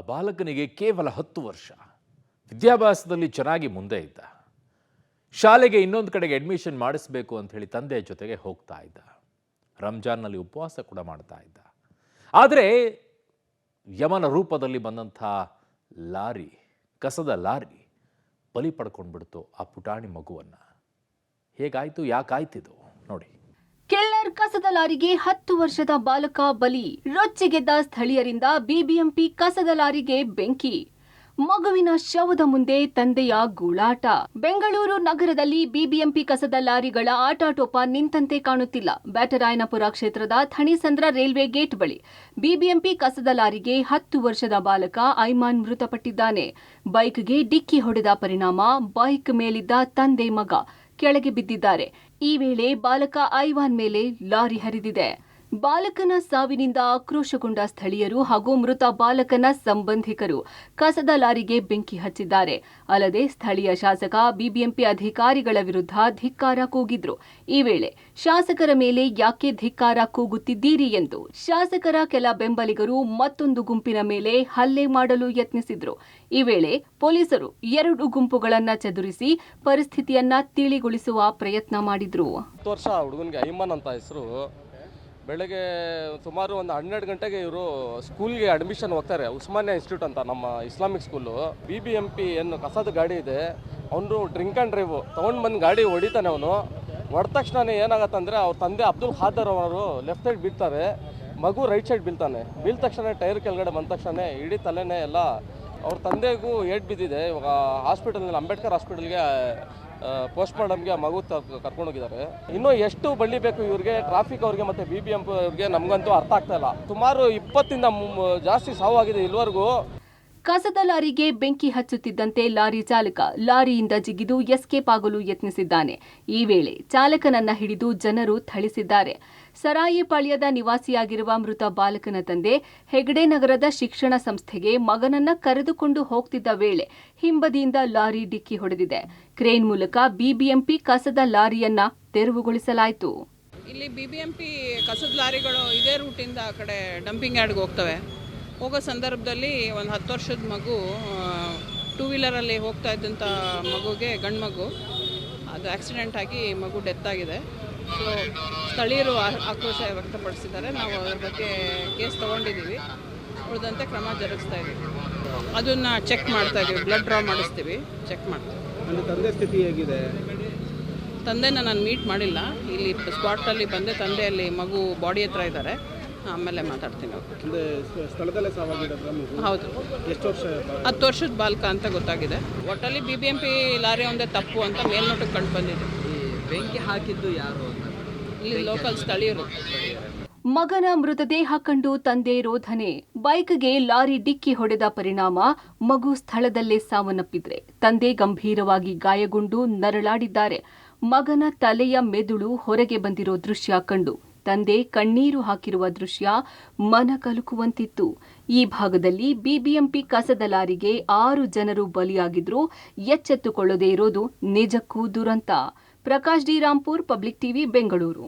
ಬಾಲಕನಿಗೆ ಕೇವಲ 10 ವರ್ಷ. ವಿದ್ಯಾಭ್ಯಾಸದಲ್ಲಿ ಚೆನ್ನಾಗಿ ಮುಂದೆ ಇದ್ದ. ಶಾಲೆಗೆ ಇನ್ನೊಂದು ಕಡೆಗೆ ಅಡ್ಮಿಷನ್ ಮಾಡಿಸಬೇಕು ಅಂತ ಹೇಳಿ ತಂದೆಯ ಜೊತೆಗೆ ಹೋಗ್ತಾ ಇದ್ದ. ರಂಜಾನ್ನಲ್ಲಿ ಉಪವಾಸ ಕೂಡ ಮಾಡ್ತಾ ಇದ್ದ. ಆದರೆ ಯಮನ ರೂಪದಲ್ಲಿ ಬಂದಂಥ ಲಾರಿ, ಕಸದ ಲಾರಿ ಬಲಿ ಪಡ್ಕೊಂಡ್ಬಿಡ್ತು ಆ ಪುಟಾಣಿ ಮಗುವನ್ನ. ಹೇಗಾಯ್ತು, ಯಾಕಾಯ್ತಿದು ನೋಡಿ. ಕಿಲ್ಲರ್ ಕಸದ ಲಾರಿಗೆ 10 ವರ್ಷದ ಬಾಲಕ ಬಲಿ. ರೊಚ್ಚಿಗೆದ್ದ ಸ್ಥಳೀಯರಿಂದ ಬಿಬಿಎಂಪಿ ಕಸದ ಲಾರಿಗೆ ಬೆಂಕಿ. ಮಗುವಿನ ಶವದ ಮುಂದೆ ತಂದೆಯ ಗೂಳಾಟ. ಬೆಂಗಳೂರು ನಗರದಲ್ಲಿ ಬಿಬಿಎಂಪಿ ಕಸದ ಲಾರಿಗಳ ಆಟಾಟೋಪ ನಿಂತಂತೆ ಕಾಣುತ್ತಿಲ್ಲ. ಬ್ಯಾಟರಾಯನಪುರ ಕ್ಷೇತ್ರದ ಥಣಿಸಂದ್ರ ರೈಲ್ವೆ ಗೇಟ್ ಬಳಿ ಬಿಬಿಎಂಪಿ ಕಸದ ಲಾರಿಗೆ 10 ವರ್ಷದ ಬಾಲಕ ಐಮಾನ್ ಮೃತಪಟ್ಟಿದ್ದಾನೆ. ಬೈಕ್ಗೆ ಡಿಕ್ಕಿ ಹೊಡೆದ ಪರಿಣಾಮ ಬೈಕ್ ಮೇಲಿದ್ದ ತಂದೆ ಮಗ ಕೆಳಗೆ ಬಿದ್ದಿದ್ದಾರೆ. ಈ ವೇಳೆ ಬಾಲಕ ಐವಾನ್ ಮೇಲೆ ಲಾರಿ ಹರಿದಿದೆ. ಬಾಲಕನ ಸಾವಿನಿಂದ ಆಕ್ರೋಶಗೊಂಡ ಸ್ಥಳೀಯರು ಹಾಗೂ ಮೃತ ಬಾಲಕನ ಸಂಬಂಧಿಕರು ಕಸದ ಲಾರಿಗೆ ಬೆಂಕಿ ಹಚ್ಚಿದ್ದಾರೆ. ಅಲ್ಲದೆ ಸ್ಥಳೀಯ ಶಾಸಕ ಬಿಬಿಎಂಪಿ ಅಧಿಕಾರಿಗಳ ವಿರುದ್ಧ ಧಿಕ್ಕಾರ ಕೂಗಿದ್ರು. ಈ ವೇಳೆ ಶಾಸಕರ ಮೇಲೆ ಯಾಕೆ ಧಿಕ್ಕಾರ ಕೂಗುತ್ತಿದ್ದೀರಿ ಎಂದು ಶಾಸಕರ ಕೆಲ ಬೆಂಬಲಿಗರು ಮತ್ತೊಂದು ಗುಂಪಿನ ಮೇಲೆ ಹಲ್ಲೆ ಮಾಡಲು ಯತ್ನಿಸಿದ್ರು. ಈ ವೇಳೆ ಪೊಲೀಸರು 2 ಗುಂಪುಗಳನ್ನ ಚದುರಿಸಿ ಪರಿಸ್ಥಿತಿಯನ್ನ ತಿಳಿಗೊಳಿಸುವ ಪ್ರಯತ್ನ ಮಾಡಿದ್ರು. 10 ವರ್ಷ ಹುಡುಗನಿಗೆ ಐಮನ್ ಅಂತ ಹೆಸರು. ಬೆಳಗ್ಗೆ ಸುಮಾರು ಒಂದು 12 ಗಂಟೆಗೆ ಇವರು ಸ್ಕೂಲ್ಗೆ ಅಡ್ಮಿಷನ್ ಹೋಗ್ತಾರೆ. ಉಸ್ಮಾನಿಯಾ ಇನ್ಸ್ಟಿಟ್ಯೂಟ್ ಅಂತ ನಮ್ಮ ಇಸ್ಲಾಮಿಕ್ ಸ್ಕೂಲು. ಬಿಬಿಎಂಪಿ ಏನು ಕಸದ ಗಾಡಿ ಇದೆ, ಅವನು ಡ್ರಿಂಕ್ ಆ್ಯಂಡ್ ಡ್ರೈವ್ ತೊಗೊಂಡು ಬಂದು ಗಾಡಿ ಹೊಡಿತಾನೆ. ಅವನು ಹೊಡೆದ ತಕ್ಷಣ ಏನಾಗತ್ತಂದರೆ ಅವ್ರ ತಂದೆ ಅಬ್ದುಲ್ ಖಾದರ್ ಅವರು ಲೆಫ್ಟ್ ಸೈಡ್ ಬೀಳ್ತಾರೆ, ಮಗು ರೈಟ್ ಸೈಡ್ ಬೀಳ್ತಾನೆ. ಬೀಳ್ದ ತಕ್ಷಣ ಟೈರ್ ಕೆಳಗಡೆ ಬಂದ ತಕ್ಷಣ ಇಡೀ ತಲೆನೇ ಎಲ್ಲ ಅವ್ರ ತಂದೆಗೂ ಏಟ್ ಬಿದ್ದಿದೆ. ಇವಾಗ ಹಾಸ್ಪಿಟಲ್ನಲ್ಲಿ ಅಂಬೇಡ್ಕರ್ ಹಾಸ್ಪಿಟಲ್ಗೆ ಪೋಸ್ಟ್ಮಾರ್ಟಮ್ಗೆ ಮಗು ಕರ್ಕೊಂಡೋಗಿದ್ದಾರೆ. ಇನ್ನೂ ಎಷ್ಟು ಬಳ್ಳಿ ಬೇಕು ಇವ್ರಿಗೆ, ಟ್ರಾಫಿಕ್ ಅವ್ರಿಗೆ ಮತ್ತು ಬಿಬಿಎಂಪಿ ಅವ್ರಿಗೆ ನಮಗಂತೂ ಅರ್ಥ ಆಗ್ತಾ ಇಲ್ಲ. ಸುಮಾರು 20ರಿಂದ ಜಾಸ್ತಿ ಸಾವು ಆಗಿದೆ ಇಲ್ಲಿವರೆಗೂ. ಕಸದ ಲಾರಿಗೆ ಬೆಂಕಿ ಹಚ್ಚುತ್ತಿದ್ದಂತೆ ಲಾರಿ ಚಾಲಕ ಲಾರಿಯಿಂದ ಜಿಗಿದು ಎಸ್ಕೇಪ್ ಆಗಲು ಯತ್ನಿಸಿದ್ದಾನೆ. ಈ ವೇಳೆ ಚಾಲಕನನ್ನ ಹಿಡಿದು ಜನರು ಥಳಿಸಿದ್ದಾರೆ. ಸರಾಯಿಪಾಳ್ಯದ ನಿವಾಸಿಯಾಗಿರುವ ಮೃತ ಬಾಲಕನ ತಂದೆ ಹೆಗಡೆ ನಗರದ ಶಿಕ್ಷಣ ಸಂಸ್ಥೆಗೆ ಮಗನನ್ನ ಕರೆದುಕೊಂಡು ಹೋಗ್ತಿದ್ದ ವೇಳೆ ಹಿಂಬದಿಯಿಂದ ಲಾರಿ ಡಿಕ್ಕಿ ಹೊಡೆದಿದೆ. ಕ್ರೇನ್ ಮೂಲಕ ಬಿಬಿಎಂಪಿ ಕಸದ ಲಾರಿಯನ್ನ ತೆರವುಗೊಳಿಸಲಾಯಿತು. ಇಲ್ಲಿ ಬಿಬಿಎಂಪಿ ಕಸದ ಲಾರಿಗಳು ಇದೇ ರೂಟಿಂದ ಆ ಕಡೆ ಡಂಪಿಂಗ್ ಯಾರ್ಡ್ಗೆ ಹೋಗ್ತವೆ. ಹೋಗೋ ಸಂದರ್ಭದಲ್ಲಿ ಒಂದು 10 ವರ್ಷದ ಮಗು 2 ವೀಲರಲ್ಲಿ ಹೋಗ್ತಾ ಇದ್ದಂಥ ಮಗುಗೆ, ಗಂಡು ಮಗು, ಅದು ಆಕ್ಸಿಡೆಂಟ್ ಆಗಿ ಮಗು ಡೆತ್ ಆಗಿದೆ. ಸೊ ಸ್ಥಳೀಯರು ಆಕ್ರೋಶ ವ್ಯಕ್ತಪಡಿಸಿದ್ದಾರೆ. ನಾವು ಅದ್ರ ಬಗ್ಗೆ ಕೇಸ್ ತೊಗೊಂಡಿದ್ದೀವಿ. ಉಳಿದಂತೆ ಕ್ರಮ ಜರುಗಿಸ್ತಾ ಇದ್ದೀವಿ. ಅದನ್ನು ಚೆಕ್ ಮಾಡ್ತಾ ಇದ್ದೀವಿ, ಬ್ಲಡ್ ಡ್ರಾ ಮಾಡಿಸ್ತೀವಿ, ಚೆಕ್ ಮಾಡ್ತೀವಿ. ತಂದೆ ಸ್ಥಿತಿ ಹೇಗಿದೆ? ತಂದೆನ ನಾನು ಮೀಟ್ ಮಾಡಿಲ್ಲ. ಇಲ್ಲಿ ಸ್ಪಾಟಲ್ಲಿ ಬಂದೆ, ತಂದೆಯಲ್ಲಿ ಮಗು ಬಾಡಿ ಹತ್ರ ಇದ್ದಾರೆ, ಆಮೇಲೆ ಮಾತಾಡ್ತೀನಿ. ಸ್ಥಳದಲ್ಲೇ ಸಾವಾಗಿರೋದು? ಹೌದು. ಎಷ್ಟು ವರ್ಷ? 10 ವರ್ಷದ ಬಾಲಕ ಅಂತ ಗೊತ್ತಾಗಿದೆ. ಒಟ್ಟಲ್ಲಿ ಬಿಬಿಎಂಪಿ ಲಾರಿ ಒಂದೇ ತಪ್ಪು ಅಂತ ಮೇಲ್ನೋಟಕ್ಕೆ ಕಂಡು ಬಂದಿದೆ. ಬೆಂಕಿ ಹಾಕಿದ್ದು ಯಾರು? ಇಲ್ಲಿ ಲೋಕಲ್ ಸ್ಥಳೀಯರು. ಮಗನ ಮೃತದೇಹ ಕಂಡು ತಂದೆ ರೋಧನೆ. ಬೈಕ್ಗೆ ಲಾರಿ ಡಿಕ್ಕಿ ಹೊಡೆದ ಪರಿಣಾಮ ಮಗು ಸ್ಥಳದಲ್ಲೇ ಸಾವನ್ನಪ್ಪಿದ್ರೆ ತಂದೆ ಗಂಭೀರವಾಗಿ ಗಾಯಗೊಂಡು ನರಳಾಡಿದ್ದಾರೆ. ಮಗನ ತಲೆಯ ಮೆದುಳು ಹೊರಗೆ ಬಂದಿರೋ ದೃಶ್ಯ ಕಂಡು ತಂದೆ ಕಣ್ಣೀರು ಹಾಕಿರುವ ದೃಶ್ಯ ಮನ ಕಲುಕುವಂತಿತ್ತು. ಈ ಭಾಗದಲ್ಲಿ ಬಿಬಿಎಂಪಿ ಕಸದ ಲಾರಿಗೆ 6 ಜನರು ಬಲಿಯಾಗಿದ್ರು. ಎಚ್ಚೆತ್ತುಕೊಳ್ಳದೇ ಇರೋದು ನಿಜಕ್ಕೂ ದುರಂತ. Prakash D Rampur, public TV, Bengaluru.